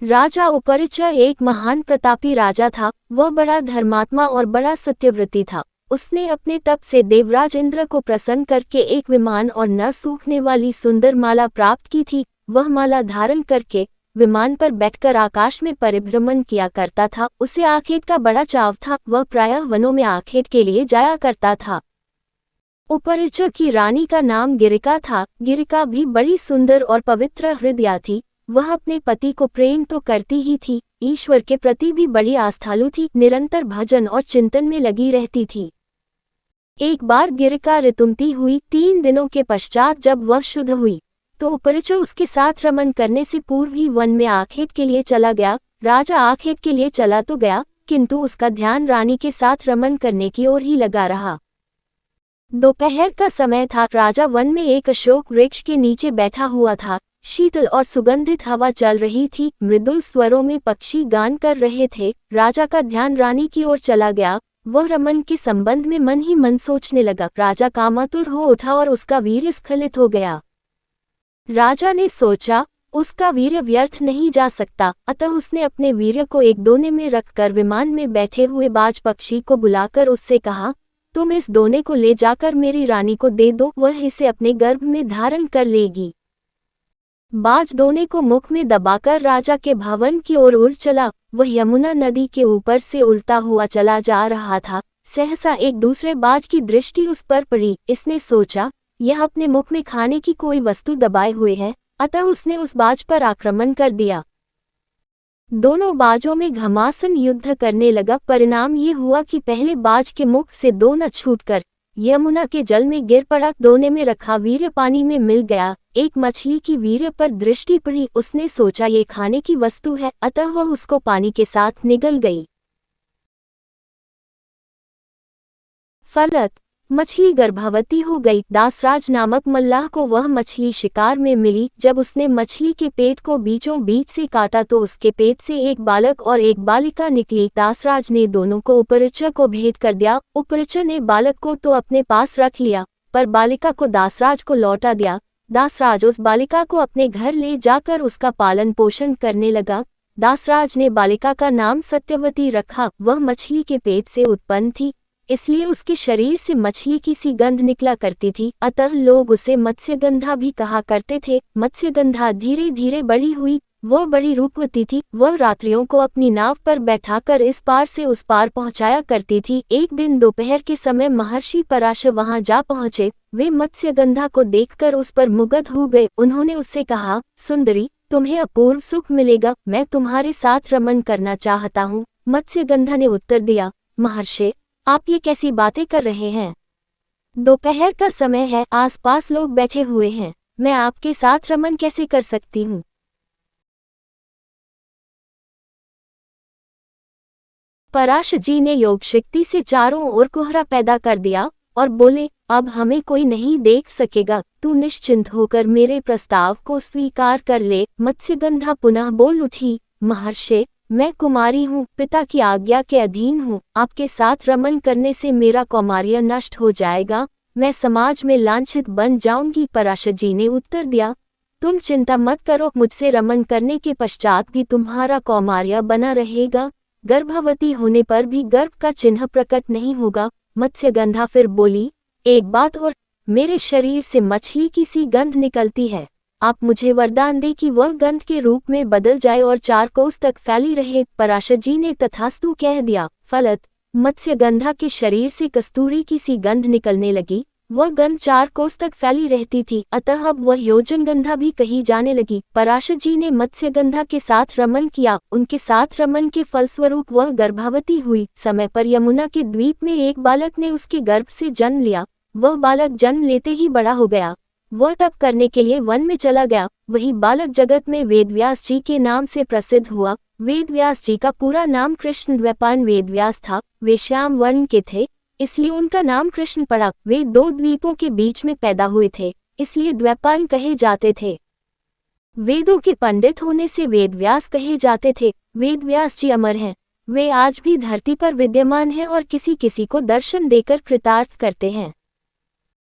राजा उपरिचय एक महान प्रतापी राजा था। वह बड़ा धर्मात्मा और बड़ा सत्यव्रती था। उसने अपने तप से देवराज इंद्र को प्रसन्न करके एक विमान और न सूखने वाली सुंदर माला प्राप्त की थी। वह माला धारण करके विमान पर बैठकर आकाश में परिभ्रमण किया करता था। उसे आखेट का बड़ा चाव था। वह प्रायः वनों में आखेट के लिए जाया करता था। उपरिचय की रानी का नाम गिरिका था। गिरिका भी बड़ी सुंदर और पवित्र हृदया थी। वह अपने पति को प्रेम तो करती ही थी, ईश्वर के प्रति भी बड़ी आस्थालु थी। निरंतर भजन और चिंतन में लगी रहती थी। एक बार गिरिका ऋतुमती हुई। 3 दिनों के पश्चात जब वह शुद्ध हुई तो उपरिचय उसके साथ रमन करने से पूर्व ही वन में आखेट के लिए चला गया। राजा आखेट के लिए चला तो गया, किंतु उसका ध्यान रानी के साथ रमन करने की ओर ही लगा रहा। दोपहर का समय था। राजा वन में एक अशोक वृक्ष के नीचे बैठा हुआ था। शीतल और सुगंधित हवा चल रही थी। मृदुल स्वरों में पक्षी गान कर रहे थे। राजा का ध्यान रानी की ओर चला गया। वह रमन के संबंध में मन ही मन सोचने लगा। राजा कामातुर हो उठा और उसका वीर्य स्खलित हो गया। राजा ने सोचा, उसका वीर्य व्यर्थ नहीं जा सकता, अतः उसने अपने वीर्य को एक दोने में रखकर विमान में बैठे हुए बाज पक्षी को बुलाकर उससे कहा, तुम इस दोने को ले जाकर मेरी रानी को दे दो, वह इसे अपने गर्भ में धारण कर लेगी। बाज दोने को मुख में दबाकर राजा के भवन की ओर उड़ चला। वह यमुना नदी के ऊपर से उड़ता हुआ चला जा रहा था। सहसा एक दूसरे बाज की दृष्टि उस पर पड़ी। इसने सोचा, यह अपने मुख में खाने की कोई वस्तु दबाए हुए है, अतः उसने उस बाज पर आक्रमण कर दिया। दोनों बाजों में घमासान युद्ध करने लगा। परिणाम ये हुआ कि पहले बाज के मुख से दोना छूटकर यमुना के जल में गिर पड़ा। दोने में रखा वीर्य पानी में मिल गया। एक मछली की वीर्य पर दृष्टि पड़ी। उसने सोचा ये खाने की वस्तु है, अतः वह उसको पानी के साथ निगल गई। फलत मछली गर्भवती हो गई। दासराज नामक मल्लाह को वह मछली शिकार में मिली। जब उसने मछली के पेट को बीचों बीच से काटा तो उसके पेट से एक बालक और एक बालिका निकली। दासराज ने दोनों को उपरिचय को भेंट कर दिया। उपरिचय ने बालक को तो अपने पास रख लिया, पर बालिका को दासराज को लौटा दिया। दासराज उस बालिका को अपने घर ले जाकर उसका पालन पोषण करने लगा। दासराज ने बालिका का नाम सत्यवती रखा। वह मछली के पेट से उत्पन्न थी, इसलिए उसके शरीर से मछली की सी गंध निकला करती थी, अतः लोग उसे मत्स्यगंधा भी कहा करते थे। मत्स्यगंधा धीरे धीरे बड़ी हुई। वह बड़ी रूपवती थी। वह रात्रियों को अपनी नाव पर बैठाकर इस पार से उस पार पहुंचाया करती थी। एक दिन दोपहर के समय महर्षि पराशर वहां जा पहुंचे। वे मत्स्यगंधा को देखकर उस पर मुग्ध हो गए। उन्होंने उससे कहा, सुंदरी, तुम्हें अपूर्व सुख मिलेगा, मैं तुम्हारे साथ रमन करना चाहता हूँ। मत्स्यगंधा ने उत्तर दिया, महर्षि, आप ये कैसी बातें कर रहे हैं? दोपहर का समय है, आसपास लोग बैठे हुए हैं, मैं आपके साथ रमन कैसे कर सकती हूँ? पराशर जी ने योग शक्ति से चारों ओर कोहरा पैदा कर दिया और बोले, अब हमें कोई नहीं देख सकेगा, तू निश्चिंत होकर मेरे प्रस्ताव को स्वीकार कर ले। मत्स्यगंधा पुनः बोल उठी, महर्षि, मैं कुमारी हूँ, पिता की आज्ञा के अधीन हूँ, आपके साथ रमन करने से मेरा कौमार्य नष्ट हो जाएगा, मैं समाज में लांछित बन जाऊंगी। पराशर जी ने उत्तर दिया, तुम चिंता मत करो, मुझसे रमन करने के पश्चात भी तुम्हारा कौमार्य बना रहेगा। गर्भवती होने पर भी गर्भ का चिन्ह प्रकट नहीं होगा। मत्स्यगंधा फिर बोली, एक बात और, मेरे शरीर से मछली की सी गंध निकलती है, आप मुझे वरदान दे कि वह गंध के रूप में बदल जाए और 4 कोस तक फैली रहे। पराशर जी ने तथास्तु कह दिया। फलत मत्स्यगंधा के शरीर से कस्तूरी की सी गंध निकलने लगी। वह गंध 4 कोस तक फैली रहती थी, अतः अब वह योजनगंधा भी कही जाने लगी। पराशर जी ने मत्स्यगंधा के साथ रमन किया। उनके साथ रमन के फलस्वरूप वह गर्भवती हुई। समय पर यमुना के द्वीप में एक बालक ने उसके गर्भ से जन्म लिया। वह बालक जन्म लेते ही बड़ा हो गया। वह तप करने के लिए वन में चला गया। वही बालक जगत में वेदव्यास जी के नाम से प्रसिद्ध हुआ। वेदव्यास जी का पूरा नाम कृष्ण द्वैपायन वेदव्यास था। वे श्याम वर्ण के थे, इसलिए उनका नाम कृष्ण पड़ा। वे 2 द्वीपों के बीच में पैदा हुए थे, इसलिए द्वैपायन कहे जाते थे। वेदों के पंडित होने से वेदव्यास कहे जाते थे। वेदव्यास जी अमर हैं, वे आज भी धरती पर विद्यमान हैं और किसी किसी को दर्शन देकर कृतार्थ करते हैं।